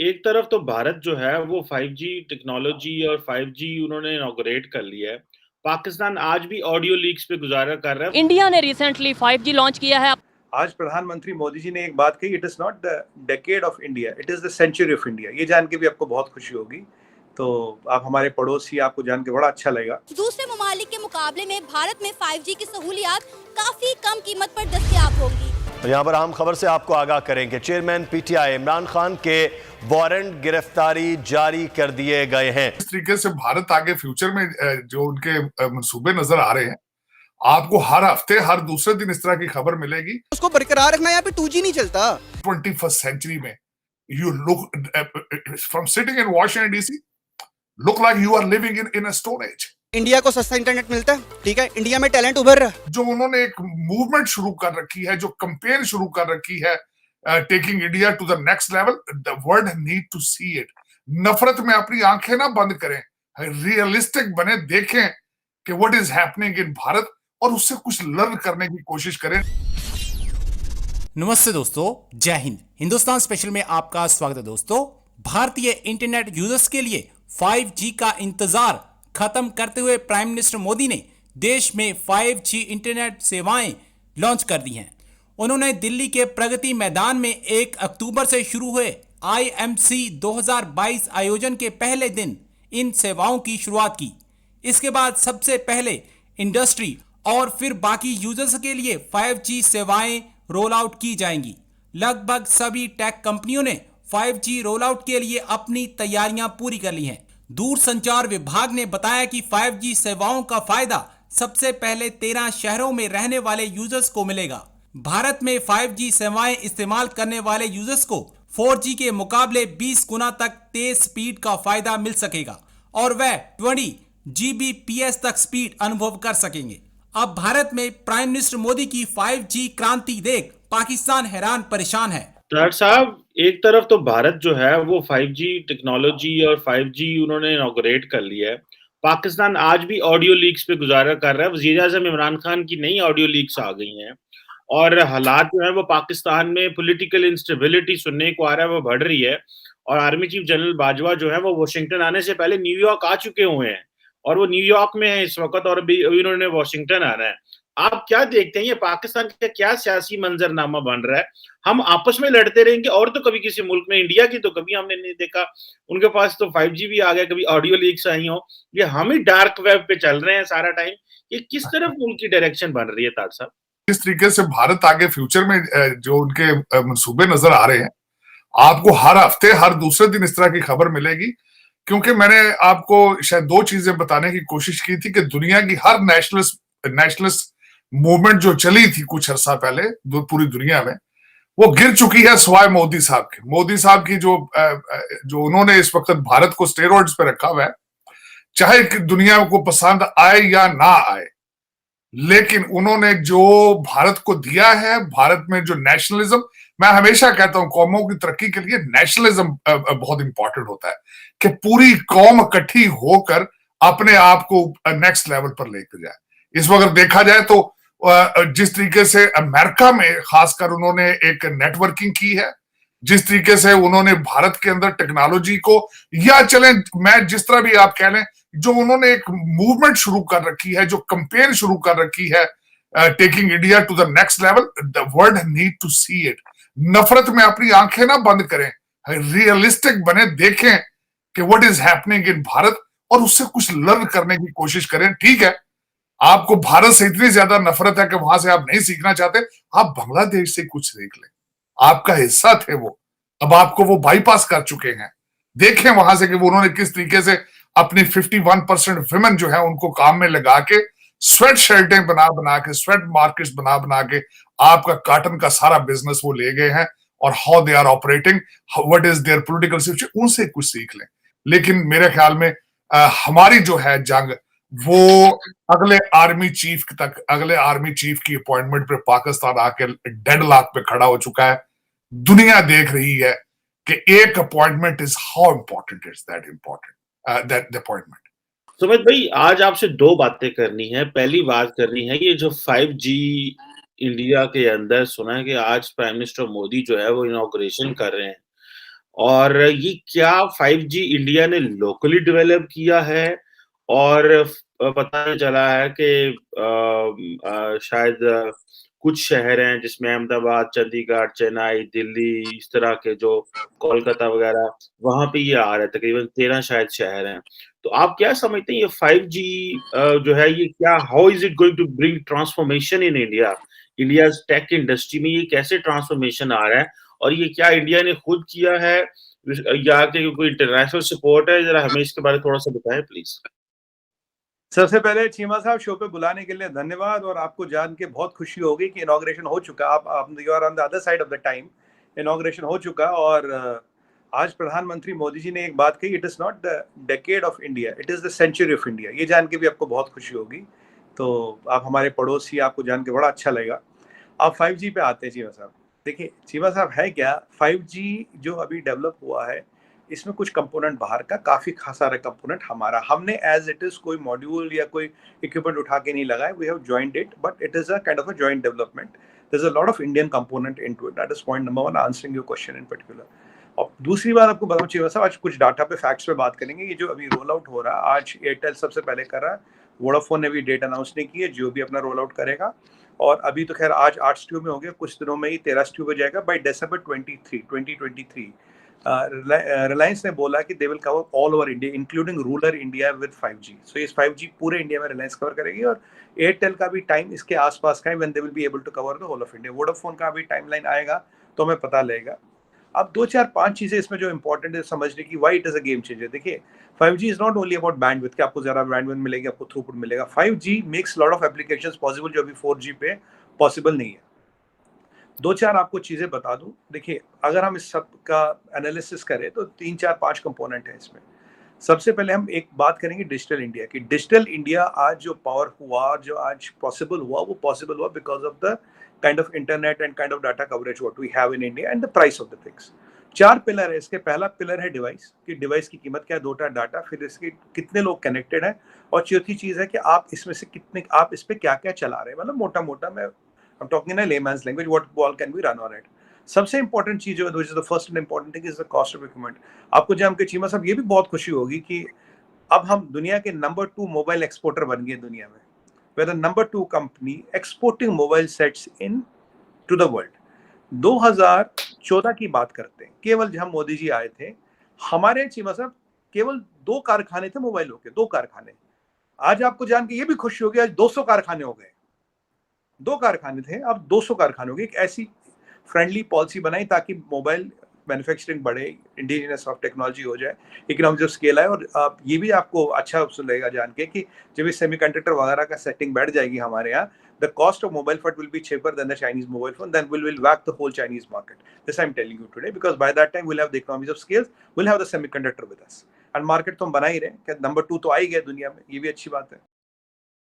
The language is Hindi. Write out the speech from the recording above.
एक तरफ तो भारत जो है वो 5G टेक्नोलॉजी और 5G उन्होंने इनॉग्रेट कर लिया है। पाकिस्तान आज भी ऑडियो लीक्स पे गुज़ारा कर रहा है। इंडिया ने रिसेंटली 5G लॉन्च किया है। आज प्रधानमंत्री मोदी जी ने एक बात कही, it is not the decade of India, it is the century of India. ये जान के भी आपको बहुत खुशी होगी। तो आप हमारे पड़ोसी, आपको जान के बड़ा अच्छा लगेगा। दूसरे ममालिक के मुकाबले में भारत में 5G की सहूलियात काफी कम कीमत पर दस्तयाब होंगी। यहाँ पर अहम खबर से आपको आगाह करेंगे। चेयरमैन पीटीआई इमरान खान के वारंट गिरफ्तारी जारी कर दिए गए हैं। इस तरीके से भारत आगे फ्यूचर में जो उनके मंसूबे नजर आ रहे हैं, आपको हर हफ्ते हर दूसरे दिन इस तरह की खबर मिलेगी। उसको बरकरार रखना, यहाँ पे 2G नहीं चलता। 21st सेंचुरी में you look from sitting in Washington DC look like you are living in a stone age. India को सस्ता इंटरनेट मिलता है, ठीक है, इंडिया में टैलेंट उभर रहा है। जो उन्होंने एक मूवमेंट शुरू कर रखी है, जो कंपेन शुरू कर रखी है, taking India to the next level, the world need to see it. नफरत में अपनी आंखें ना बंद करें, रियलिस्टिक बने, देखें कि what is happening in Bharat और उससे कुछ लर्न करने की कोशिश करें। नमस्ते दोस्तों, जय हिंद। हिंदुस्तान स्पेशल में आपका स्वागत है दोस्तों। भारतीय इंटरनेट यूजर्स के लिए 5G का इंतजार खत्म करते हुए प्राइम मिनिस्टर मोदी ने देश में 5G इंटरनेट सेवाएं लॉन्च कर दी हैं। उन्होंने दिल्ली के प्रगति मैदान में 1 अक्टूबर से शुरू हुए IMC 2022 आयोजन के पहले दिन इन सेवाओं की शुरुआत की। इसके बाद सबसे पहले इंडस्ट्री और फिर बाकी यूजर्स के लिए 5G सेवाएं रोल आउट की जाएंगी। लगभग सभी टेक कंपनियों ने 5G रोल आउट के लिए अपनी तैयारियां पूरी कर ली हैं। दूरसंचार विभाग ने बताया कि 5G सेवाओं का फायदा सबसे पहले 13 शहरों में रहने वाले यूजर्स को मिलेगा। भारत में 5G सेवाएं इस्तेमाल करने वाले यूजर्स को 4G के मुकाबले 20 गुना तक तेज स्पीड का फायदा मिल सकेगा और वह 20 Gbps तक स्पीड अनुभव कर सकेंगे। अब भारत में प्राइम मिनिस्टर मोदी की 5G क्रांति देख पाकिस्तान हैरान परेशान है। डॉक्टर साहब, एक तरफ तो भारत जो है वो 5G टेक्नोलॉजी और 5G उन्होंने इनॉग्रेट कर लिया है। पाकिस्तान आज भी ऑडियो लीक्स पे गुजारा कर रहा है। वज़ीर-ए-आज़म इमरान खान की नई ऑडियो लीक्स आ गई हैं और हालात जो है वो पाकिस्तान में पॉलिटिकल इंस्टेबिलिटी सुनने को आ रहा है, वो बढ़ रही है। और आर्मी चीफ जनरल बाजवा जो है वो वाशिंगटन आने से पहले न्यूयॉर्क आ चुके हुए हैं और वो न्यूयॉर्क में है इस वक्त और अभी उन्होंने वाशिंगटन आना है। आप क्या देखते हैं, ये पाकिस्तान का क्या सियासी मंजरनामा बन रहा है? हम आपस में लड़ते रहेंगे और तो कभी किसी मुल्क में, इंडिया की तो कभी हमने नहीं देखा। उनके पास तो 5G भी आ गया, कभी ऑडियो लीक्स आई हो। ये हम ही डार्क वेब पे चल रहे हैं सारा टाइम। ये किस तरफ मुल्क की डायरेक्शन बन रही है तार साहब? इस तरीके से भारत आगे फ्यूचर में जो उनके मंसूबे नजर आ रहे हैं, आपको हर हफ्ते हर दूसरे दिन इस तरह की खबर मिलेगी। क्योंकि मैंने आपको शायद 2 चीजें बताने की कोशिश की थी कि दुनिया की हर नेशनलिस्ट मूवमेंट जो चली थी कुछ अरसा पहले पूरी दुनिया में, वो गिर चुकी है सिवाय मोदी साहब के। मोदी साहब की जो उन्होंने इस वक्त भारत को स्टेरॉइड्स पे रखा हुआ है, चाहे दुनिया को पसंद आए या ना आए, लेकिन उन्होंने जो भारत को दिया है, भारत में जो नेशनलिज्म, मैं हमेशा कहता हूं कौमों की तरक्की के लिए नेशनलिज्म बहुत इंपॉर्टेंट होता है कि पूरी कौम इकट्ठी होकर अपने आप को नेक्स्ट लेवल पर लेकर जाए। इस वक्त देखा जाए तो जिस तरीके से अमेरिका में खासकर उन्होंने एक नेटवर्किंग की है, जिस तरीके से उन्होंने भारत के अंदर टेक्नोलॉजी को, या चलें मैं जिस तरह भी आप कह लें, जो उन्होंने एक मूवमेंट शुरू कर रखी है, जो कंपेन शुरू कर रखी है, taking India to the next level, the world need to see it. नफरत में अपनी आंखें ना बंद करें, रियलिस्टिक बने, देखें कि what is happening in Bharat और उससे कुछ लर्न करने की कोशिश करें। ठीक है, आपको भारत से इतनी ज्यादा नफरत है कि वहां से आप नहीं सीखना चाहते, आप बांग्लादेश से कुछ सीख लें, आपका हिस्सा थे वो, अब आपको वो बाईपास कर चुके हैं। देखें वहां से कि वो उन्होंने किस तरीके से अपनी 51% विमेन जो है उनको काम में लगा के स्वेट शर्टें बना के, स्वेट मार्केट्स बना के आपका कॉटन का सारा बिजनेस वो ले गए हैं। और how they are operating, what is their political situation, उनसे कुछ सीख लें। लेकिन मेरे ख्याल में हमारी जो है जंग, वो अगले आर्मी चीफ की अपॉइंटमेंट पे पाकिस्तान आके डेडलॉक पे खड़ा हो चुका है। दुनिया देख रही है कि एक appointment is how important is that appointment. Sumit भाई, आज आपसे 2 बातें करनी है। पहली बात करनी है, ये जो 5G इंडिया के अंदर सुना है कि आज प्राइम मिनिस्टर मोदी जो है वो इनॉग्रेशन कर रहे हैं। और ये क्या 5G इंडिया ने लोकली डेवलप किया है और पता नहीं चला है कि शायद कुछ शहर हैं जिसमें अहमदाबाद, चंडीगढ़, चेन्नई, दिल्ली इस तरह के जो कोलकाता वगैरह वहाँ पे ये आ रहा है, तकरीबन 13 शायद शहर हैं। तो आप क्या समझते हैं ये 5G जो है ये क्या how is it going to bring transformation in India? India's tech industry में ये कैसे ट्रांसफॉर्मेशन आ रहा है और ये क्या इंडिया ने खुद किया है या कि कोई इंटरनेशनल सपोर्ट है? ज़रा हमें इसके बारे में थोड़ा-सा बताएँ प्लीज़। सबसे पहले चीमा साहब शो पे बुलाने के लिए धन्यवाद और आपको जान के बहुत खुशी होगी कि इनॉग्रेशन हो चुका। आप you are on the other side of the time. Inauguration हो चुका और आज प्रधानमंत्री मोदी जी ने एक बात कही, it is not the decade of India, it is the century of India. ये जान के भी आपको बहुत खुशी होगी। तो आप हमारे पड़ोसी, आपको जान के बड़ा अच्छा लगेगा। आप 5G पे आते हैं चीमा साहब। देखिए चीमा साहब है क्या, 5G जो अभी डेवलप हुआ है इसमें कुछ कंपोनेंट बाहर का, काफी सारा कंपोनेंट हमारा। हमने एज इट इज कोई मॉड्यूल या कोई इक्विपमेंट उठा के नहीं लगाया, we have joined it, but it is a kind of a joint development. There is a lot of Indian component into it. That is point number 1, answering your question in particular. और दूसरी बात आपको बताऊं चाहिए साहब, आज कुछ डाटा पे फैक्ट्स पे बात करेंगे। ये जो अभी रोल आउट हो रहा है, आज एयरटेल सबसे पहले कर रहा है, वोडाफोन ने भी डेट अनाउंस नहीं की है, जियो भी अपना रोल आउट करेगा। और अभी तो खैर आज 8 स्ट्यूब में हो गया, कुछ दिनों में ही 13 स्ट्यूब हो जाएगा बाय दिसंबर 2023। रिलायंस ने बोला कि they will cover all over India including rural India with 5G। सो इस 5G पूरे इंडिया में रिलायंस कवर करेगी और एयरटेल का भी टाइम इसके आसपास का है when they will be able to cover the whole of India. Vodafone का भी टाइमलाइन आएगा तो हमें पता लगेगा। अब 2-4-5 चीजें इसमें जो इंपॉर्टेंट है समझने की, why it is a game changer. देखिए 5G is not only about bandwidth कि आपको ज्यादा बैंडविड्थ मिलेगी, आपको थ्रूपुट मिलेगा। 5G makes lot of applications possible जो अभी 4G पे पॉसिबल नहीं है। 2-4 आपको चीजें बता दूं। देखिए अगर हम इस सब का एनालिसिस करें तो 3-4-5 कंपोनेंट है इसमें। सबसे पहले हम एक बात करेंगे डिजिटल इंडिया की। डिजिटल इंडिया आज जो पावर हुआ, जो आज पॉसिबल हुआ, वो पॉसिबल हुआ because of the kind of internet and kind of data coverage what we have in India and the price of the things. 4 pillar है इसके। पहला पिलर है डिवाइस कि डिवाइस की कीमत क्या है, 2टा डाटा, फिर इसके कितने लोग कनेक्टेड हैं, और चौथी चीज है कि आप इसमें से कितने, आप इस पे क्या क्या चला रहे हैं। मतलब मोटा मोटा मैं I'm talking in a layman's language, what all can be run on it. सबसे इंपॉर्टेंट चीज जो है, which is the first and important thing, is the cost of equipment. आपको जान के चीमा साहब ये भी बहुत खुशी होगी कि अब हम दुनिया के नंबर 2 मोबाइल एक्सपोर्टर बन गए दुनिया में। We're the number 2 company exporting mobile sets in to the world. 2014 की बात करते हैं, केवल जब मोदी जी आए थे, हमारे चीमा साहब केवल 2 कारखाने थे मोबाइलों के, 2 कारखाने। आज आपको जान के ये भी खुशी होगी, आज 200 कारखाने हो गए। 2 कारखाने थे, अब 200 कारखाने हो गए। एक ऐसी फ्रेंडली पॉलिसी बनाई ताकि मोबाइल मैन्युफैक्चरिंग बढ़े, इंडिजिनस ऑफ टेक्नोलॉजी हो जाए, इकोनॉमिक्स ऑफ स्केल आए। और ये भी आपको अच्छा लगेगा जान के कि जब ये सेमीकंडक्टर वगैरह का सेटिंग बैठ जाएगी हमारे यहाँ, the cost of mobile phone will be cheaper than the Chinese mobile phone, then we'll whack the whole Chinese market. This I'm telling you today, because by that time we'll have the economies of scale, we'll have the semiconductor with us. And market तो हम बना ही रहे हैं कि नंबर 2 तो आ ही गया दुनिया में, ये भी अच्छी बात है।